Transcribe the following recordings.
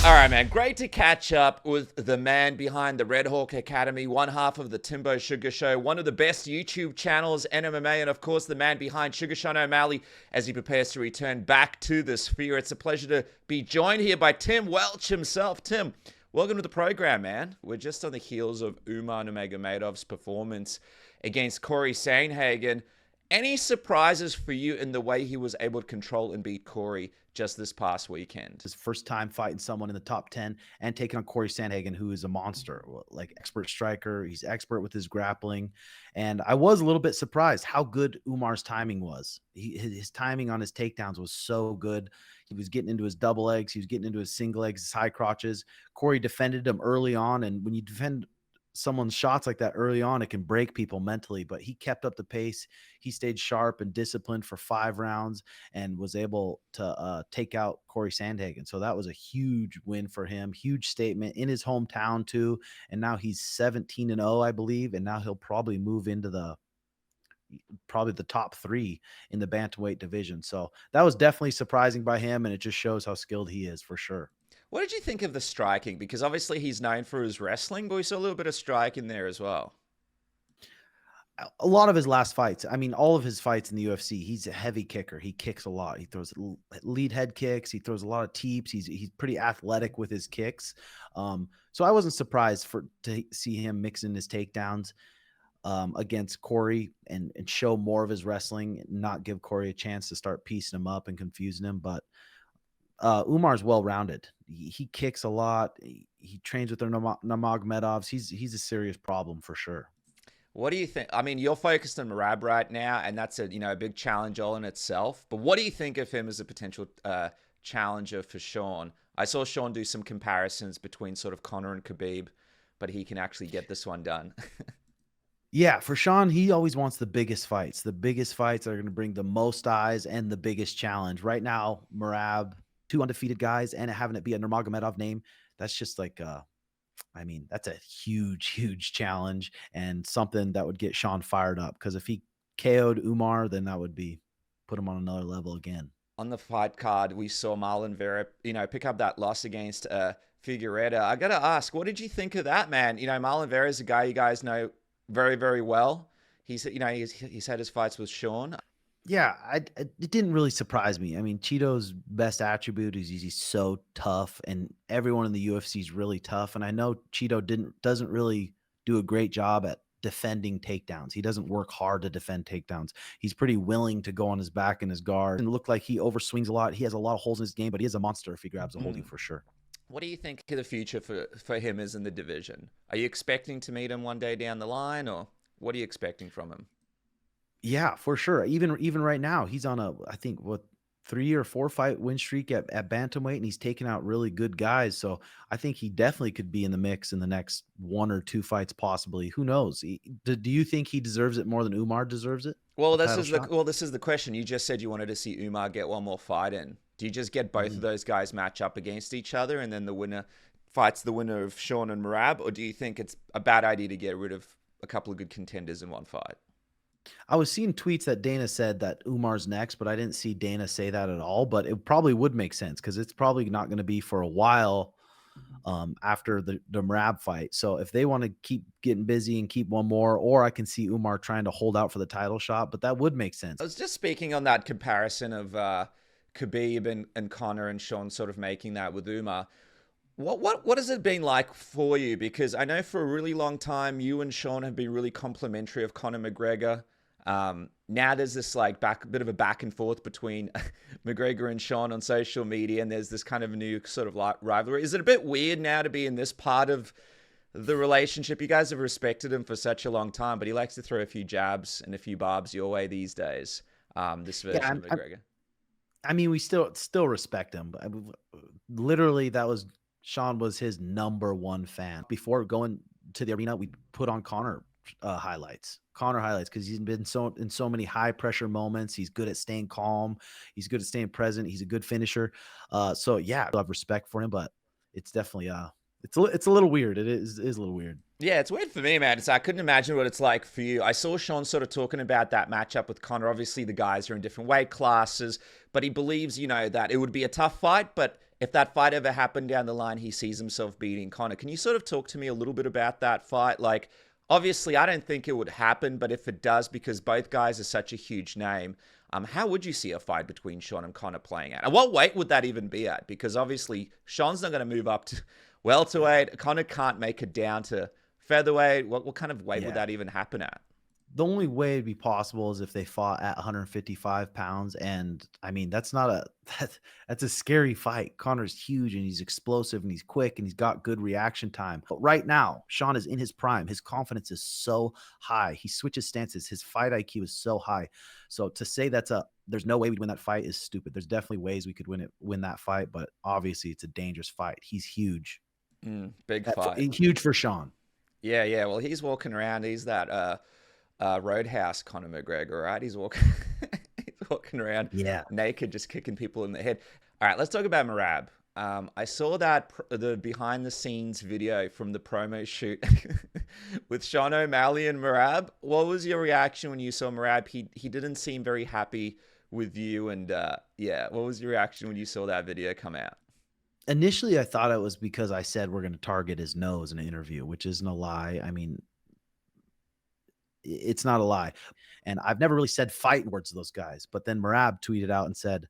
All right, man. Great to catch up with the man behind the Red Hawk Academy, one half of the Timbo Sugar Show, one of the best YouTube channels, NMMA, and of course the man behind Sugar Sean O'Malley as he prepares to return back to the sphere. It's a pleasure to be joined here by Tim Welch himself. Tim, welcome to the program, man. We're just on the heels of Umar Nurmagomedov's performance against Cory Sandhagen. Any surprises for you in the way he was able to control and beat Cory just this past weekend? His first time fighting someone in the top 10 and taking on Cory Sandhagen, who is a monster, like expert striker. He's expert with his grappling. And I was a little bit surprised how good Umar's timing was. His timing on his takedowns was so good. He was getting into his double legs. He was getting into his single legs, his high crotches. Cory defended him early on. And when you defend someone's shots like that early on, it can break people mentally, but he kept up the pace. He stayed sharp and disciplined for 5 rounds and was able to take out Cory Sandhagen. So that was a huge win for him, huge statement in his hometown too. And now he's 17-0, I believe. And now he'll probably move into the top 3 in the bantamweight division. So that was definitely surprising by him. And it just shows how skilled he is for sure. What did you think of the striking? Because obviously he's known for his wrestling, but we saw a little bit of strike in there as well. A lot of his last fights, I mean, all of his fights in the UFC, he's a heavy kicker. He kicks a lot. He throws lead head kicks. He throws a lot of teeps. He's pretty athletic with his kicks. So I wasn't surprised to see him mixing his takedowns against Cory and show more of his wrestling, and not give Cory a chance to start piecing him up and confusing him. But Umar's well-rounded. He kicks a lot. He trains with their Nurmagomedovs. He's a serious problem for sure. What do you think? I mean, you're focused on Merab right now, and that's a big challenge all in itself. But what do you think of him as a potential challenger for Sean? I saw Sean do some comparisons between sort of Conor and Khabib, but he can actually get this one done. Yeah, for Sean, he always wants the biggest fights. The biggest fights are going to bring the most eyes and the biggest challenge. Right now, Merab, 2 undefeated guys, and having it be a Nurmagomedov name, that's just like, I mean, that's a huge, huge challenge and something that would get Sean fired up. Because if he KO'd Umar, then that would put him on another level again. On the fight card, we saw Marlon pick up that loss against Figueroa. I got to ask, what did you think of that, man? Marlon Vera is a guy you guys know very, very well. He's had his fights with Sean. Yeah, it didn't really surprise me. I mean, Cheeto's best attribute is he's so tough, and everyone in the UFC is really tough. And I know Cheeto doesn't really do a great job at defending takedowns. He doesn't work hard to defend takedowns. He's pretty willing to go on his back and his guard, and look like he overswings a lot. He has a lot of holes in his game, but he is a monster if he grabs a hold of you for sure. What do you think the future for him is in the division? Are you expecting to meet him one day down the line, or what are you expecting from him? Yeah, for sure. Even right now, he's on I think 3 or 4 fight win streak at bantamweight, and he's taking out really good guys. So I think he definitely could be in the mix in the next 1 or 2 fights, possibly. Who knows? Do you think he deserves it more than Umar deserves it? Well, this is the question. You just said you wanted to see Umar get one more fight in. Do you just get both of those guys match up against each other, and then the winner fights the winner of Sean and Merab, or do you think it's a bad idea to get rid of a couple of good contenders in one fight? I was seeing tweets that Dana said that Umar's next, but I didn't see Dana say that at all. But it probably would make sense because it's probably not going to be for a while after the Merab fight. So if they want to keep getting busy and keep one more, or I can see Umar trying to hold out for the title shot, but that would make sense. I was just speaking on that comparison of Khabib and Conor and Sean sort of making that with Umar. What has it been like for you? Because I know for a really long time, you and Sean have been really complimentary of Conor McGregor. Now there's this bit of a back and forth between McGregor and Sean on social media, and there's this kind of new sort of rivalry. Is it a bit weird now to be in this part of the relationship? You guys have respected him for such a long time, but he likes to throw a few jabs and a few barbs your way these days. This version of McGregor. I mean, we still respect him, but literally Sean was his #1 fan. Before going to the arena, we put on Conor highlights because he's been in so many high pressure moments. He's good at staying calm. He's good at staying present. He's a good finisher. So yeah, I have respect for him, but it's definitely it's a little weird. It is a little weird. Yeah, it's weird for me, man. I couldn't imagine what it's like for you. I saw Sean sort of talking about that matchup with Conor. Obviously, the guys are in different weight classes, but he believes, that it would be a tough fight, but if that fight ever happened down the line, he sees himself beating Conor. Can you sort of talk to me a little bit about that fight? Like, obviously, I don't think it would happen, but if it does, because both guys are such a huge name, how would you see a fight between Sean and Conor playing out? And what weight would that even be at? Because obviously, Sean's not going to move up to welterweight. Conor can't make it down to featherweight. What kind of weight would Yeah. that even happen at? The only way it'd be possible is if they fought at 155 pounds. And I mean, that's not a that's a scary fight. Connor's huge and he's explosive and he's quick and he's got good reaction time. But right now, Sean is in his prime. His confidence is so high. He switches stances. His fight IQ is so high. So to say there's no way we'd win that fight is stupid. There's definitely ways we could win that fight, but obviously it's a dangerous fight. He's huge. Big fight. Huge for Sean. Yeah. Well, he's walking around. He's that Roadhouse Conor McGregor, right? He's walking, he's walking around naked, just kicking people in the head. All right, let's talk about Merab. I saw the behind the scenes video from the promo shoot with Sean O'Malley and Merab. What was your reaction when you saw Merab? He didn't seem very happy with you, and what was your reaction when you saw that video come out? Initially, I thought it was because I said we're going to target his nose in an interview, which isn't a lie. I mean, it's not a lie. And I've never really said fight words to those guys. But then Merab tweeted out and said,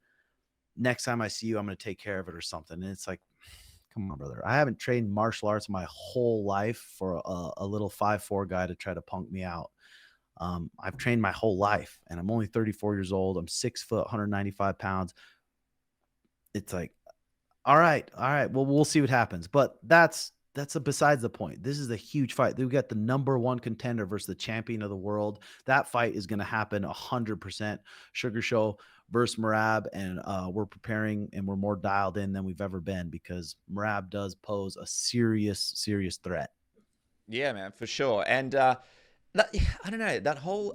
next time I see you, I'm going to take care of it or something. And it's like, come on, brother. I haven't trained martial arts my whole life for a little 5'4" guy to try to punk me out. I've trained my whole life and I'm only 34 years old. I'm 6 foot, 195 pounds. It's like, all right. Well, we'll see what happens. But that's besides the point. This is a huge fight. We got the #1 contender versus the champion of the world. That fight is going to happen 100%. Sugar Show versus Merab, and we're preparing and we're more dialed in than we've ever been because Merab does pose a serious threat. Yeah, man, for sure. And I don't know, that whole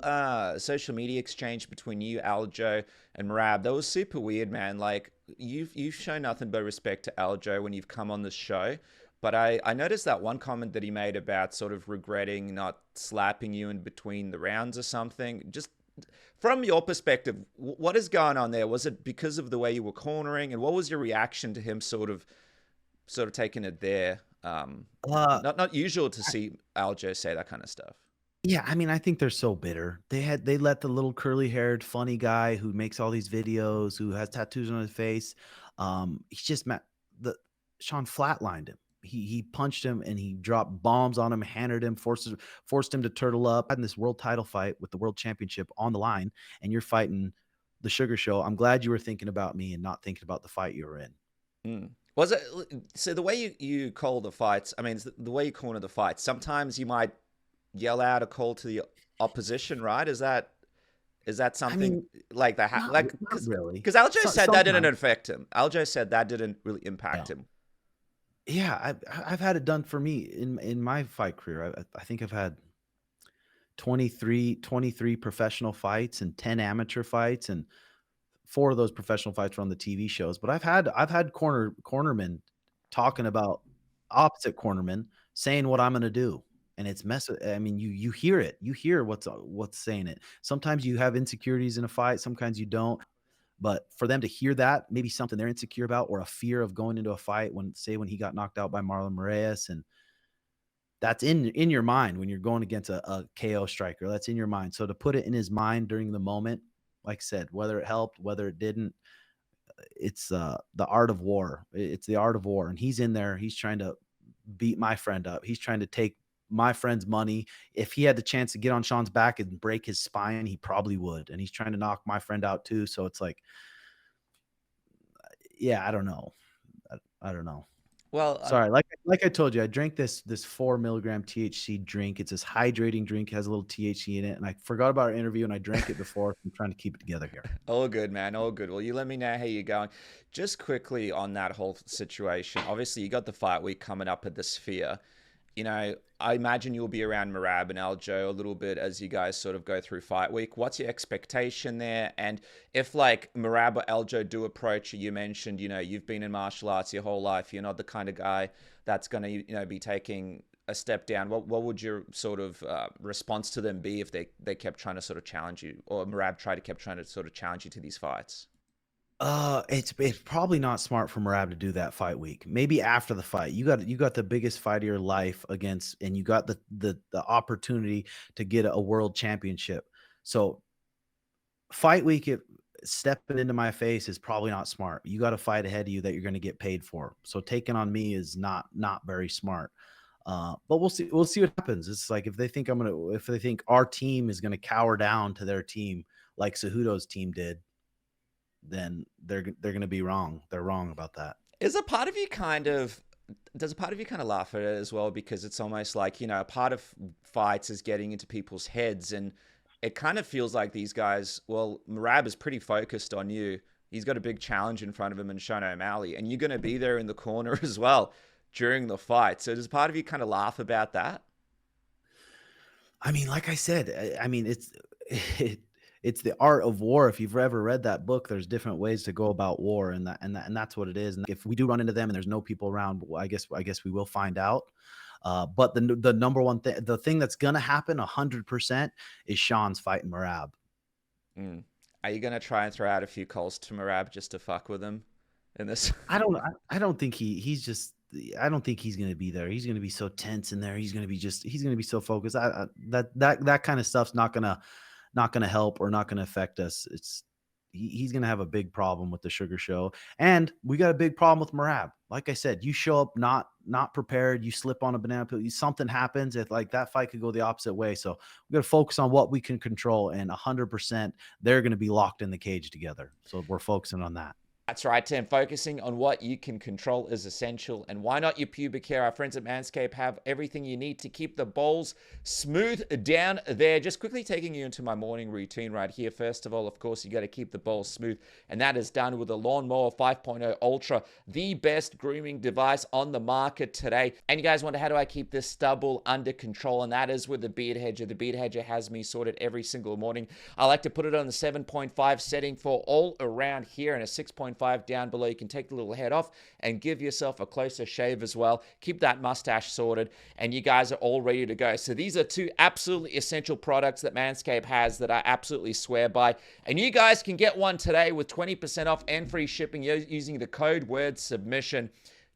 social media exchange between you, Aljo, and Merab, that was super weird, man. Like, you've shown nothing but respect to Aljo when you've come on the show. But I noticed that one comment that he made about sort of regretting not slapping you in between the rounds or something. Just from your perspective, what is going on there? Was it because of the way you were cornering? And what was your reaction to him sort of taking it there? Not usual to see Aljo say that kind of stuff. Yeah, I mean, I think they're so bitter. They let the little curly-haired funny guy who makes all these videos, who has tattoos on his face. He's just Sean flatlined him. He punched him and he dropped bombs on him, hammered him, forced him to turtle up. In this world title fight with the world championship on the line, and you're fighting the Sugar Show. I'm glad you were thinking about me and not thinking about the fight you were in. Was it so the way you call the fights? I mean, the way you corner the fights. Sometimes you might yell out a call to the opposition, right? Is that something like that? Like, not really, because Aljo said that didn't sometimes. affect him. Aljo said that didn't really impact him. Yeah, I've had it done for me in my fight career. I think I've had 23 professional fights and 10 amateur fights, and 4 of those professional fights were on the TV shows. But I've had cornermen talking about opposite cornermen saying what I'm going to do. And it's I mean, you hear it. You hear what's saying it. Sometimes you have insecurities in a fight. Sometimes you don't. But for them to hear that, maybe something they're insecure about or a fear of going into a fight when he got knocked out by Marlon, and that's in your mind when you're going against a KO striker. That's in your mind. So to put it in his mind during the moment, like I said, whether it helped, whether it didn't, it's the art of war. It's the art of war. And he's in there. He's trying to beat my friend up. He's trying to take my friend's money. If he had the chance to get on Sean's back and break his spine, he probably would. And he's trying to knock my friend out too. So it's like, yeah, I don't know. I don't know. Well, sorry. Like I told you, I drank this 4 milligram THC drink. It's this hydrating drink. It has a little THC in it. And I forgot about our interview and I drank it before. I'm trying to keep it together here. All good, man. All good. Well, you let me know how you're going. Just quickly on that whole situation. Obviously, you got the fight week coming up at the Sphere. You know, I imagine you'll be around Merab and Aljo a little bit as you guys sort of go through fight week. What's your expectation there? And if like Merab or Aljo do approach you, mentioned, you know, you've been in martial arts your whole life. You're not the kind of guy that's going to, you know, be taking a step down. What would your sort of response to them be if they kept trying to sort of challenge you, or Merab kept trying to sort of challenge you to these fights? It's probably not smart for Merab to do that fight week. Maybe after the fight, you got the biggest fight of your life against, and you got the opportunity to get a world championship. So fight week, stepping into my face is probably not smart. You got a fight ahead of you that you're going to get paid for. So taking on me is not very smart. But we'll see. We'll see what happens. It's like if they think our team is gonna cower down to their team like Cejudo's team did, then they're gonna be wrong. They're wrong about that. Is a part of you kind of does a part of you kind of laugh at it as well, because it's almost like, a part of fights is getting into people's heads, and it kind of feels like these guys, well, Merab is pretty focused on you. He's got a big challenge in front of him in Sean O'Malley, and you're going to be there in the corner as well during the fight. So does part of you kind of laugh about that? I mean, like I said, I mean, it, it's the art of war. If you've ever read that book, there's different ways to go about war, and that's what it is. And if we do run into them and there's no people around, well, I guess we will find out. But the number one thing, the thing that's gonna happen 100% is Sean's fighting Merab. Mm. Are you going to try and throw out a few calls to Merab just to fuck with him in this? I don't think he's just I don't think he's going to be there. He's going to be so tense in there. He's going to be so focused. That kind of stuff's not going to help or not going to affect us. He's going to have a big problem with the Sugar Show, and we got a big problem with Merab. Like I said, you show up not prepared, you slip on a banana peel, something happens. If like that fight could go the opposite way. So we got to focus on what we can control, and 100% they're going to be locked in the cage together. So we're focusing on that. That's right, Tim. Focusing on what you can control is essential. And why not your pubic hair? Our friends at Manscaped have everything you need to keep the balls smooth down there. Just quickly taking you into my morning routine right here. First of all, of course, you got to keep the balls smooth. And that is done with a Lawnmower 5.0 Ultra, the best grooming device on the market today. And you guys wonder, how do I keep this stubble under control? And that is with the Beard Hedger. The Beard Hedger has me sorted every single morning. I like to put it on the 7.5 setting for all around here, and a 6.5 down below. You can take the little head off and give yourself a closer shave as well. Keep that mustache sorted, and you guys are all ready to go. So these are two absolutely essential products that Manscaped has that I absolutely swear by. And you guys can get one today with 20% off and free shipping using the code word submission.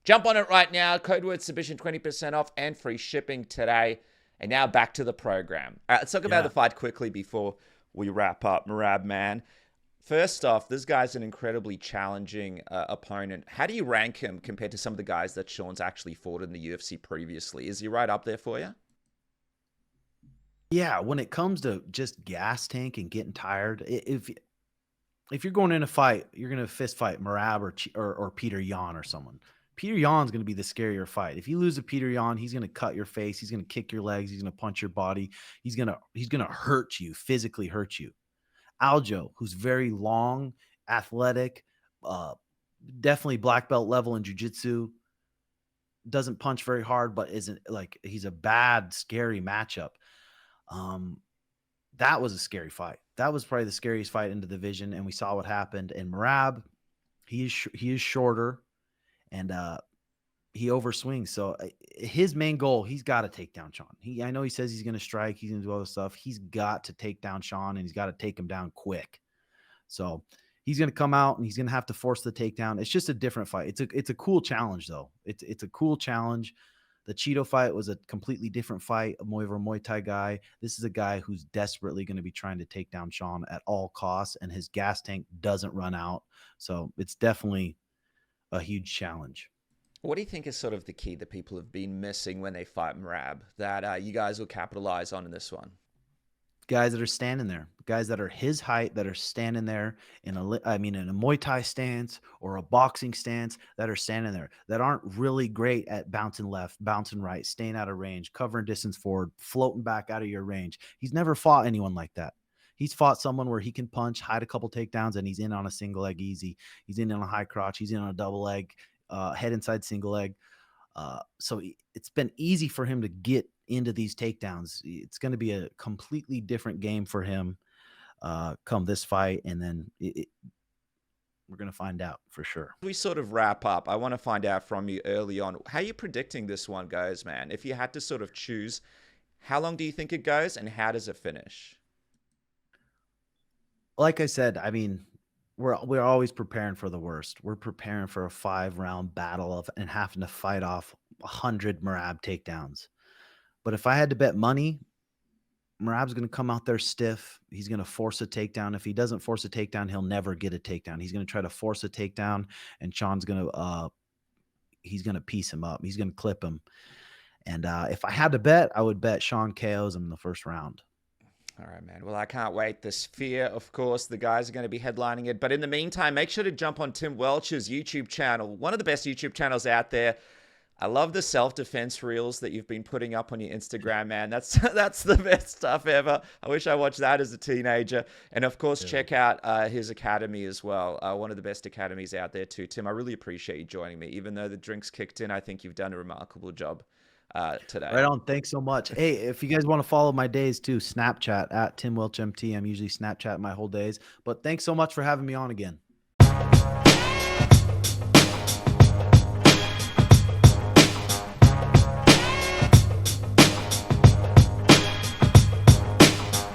Jump on it right now. Code word submission, 20% off and free shipping today. And now back to the program. All right, let's talk about Yeah. the fight quickly before we wrap up. Merab, man. First off, this guy's an incredibly challenging opponent. How do you rank him compared to some of the guys that Sean's actually fought in the UFC previously? Is he right up there for you? Yeah, when it comes to just gas tank and getting tired, if you're going in a fight, you're going to fist fight Merab or Peter Yan or someone. Peter Yan's going to be the scarier fight. If you lose to Peter Yan, he's going to cut your face, he's going to kick your legs, he's going to punch your body, he's going to hurt you, physically hurt you. Aljo, who's very long, athletic, uh, definitely black belt level in jiu-jitsu, doesn't punch very hard, but isn't like he's a bad, scary matchup. Um, that was a scary fight. That was probably the scariest fight in the division, and we saw what happened. And Merab, he is shorter, and he overswings. So his main goal, he's got to take down Sean. I know he says he's going to strike, he's going to do all this stuff. He's got to take down Sean, and he's got to take him down quick. So he's going to come out and he's going to have to force the takedown. It's just a different fight. It's a cool challenge though. It's a cool challenge. The Cheeto fight was a completely different fight. A Muay Thai guy. This is a guy who's desperately going to be trying to take down Sean at all costs, and his gas tank doesn't run out. So it's definitely a huge challenge. What do you think is sort of the key that people have been missing when they fight Merab that you guys will capitalize on in this one? Guys that are standing there, guys that are his height, that are standing there in in a Muay Thai stance or a boxing stance, that are standing there, that aren't really great at bouncing left, bouncing right, staying out of range, covering distance forward, floating back out of your range. He's never fought anyone like that. He's fought someone where he can punch, hide a couple takedowns, and he's in on a single leg easy. He's in on a high crotch. He's in on a double leg, head inside single leg. So it's been easy for him to get into these takedowns. It's going to be a completely different game for him come this fight, and then we're going to find out for sure. We sort of wrap up. I want to find out from you early on how you predicting this one goes, man. If you had to sort of choose, how long do you think it goes, and how does it finish? Like I said, I mean, we're always preparing for the worst. We're preparing for a 5-round battle of and having to fight off 100 Merab takedowns. But if I had to bet money, Merab's going to come out there stiff. He's going to force a takedown. If he doesn't force a takedown, he'll never get a takedown. He's going to try to force a takedown, and Sean's going to he's going to piece him up. He's going to clip him. And if I had to bet, I would bet Sean KOs him in the first round. All right, man. Well, I can't wait. The Sphere, of course, the guys are going to be headlining it. But in the meantime, make sure to jump on Tim Welch's YouTube channel, one of the best YouTube channels out there. I love the self-defense reels that you've been putting up on your Instagram, man. That's the best stuff ever. I wish I watched that as a teenager. And of course, check out his academy as well. One of the best academies out there too. Tim, I really appreciate you joining me. Even though the drinks kicked in, I think you've done a remarkable job today. Right on. Thanks so much. Hey, if you guys want to follow my days too, Snapchat at Tim Welch MT. I'm usually Snapchat my whole days. But thanks so much for having me on again.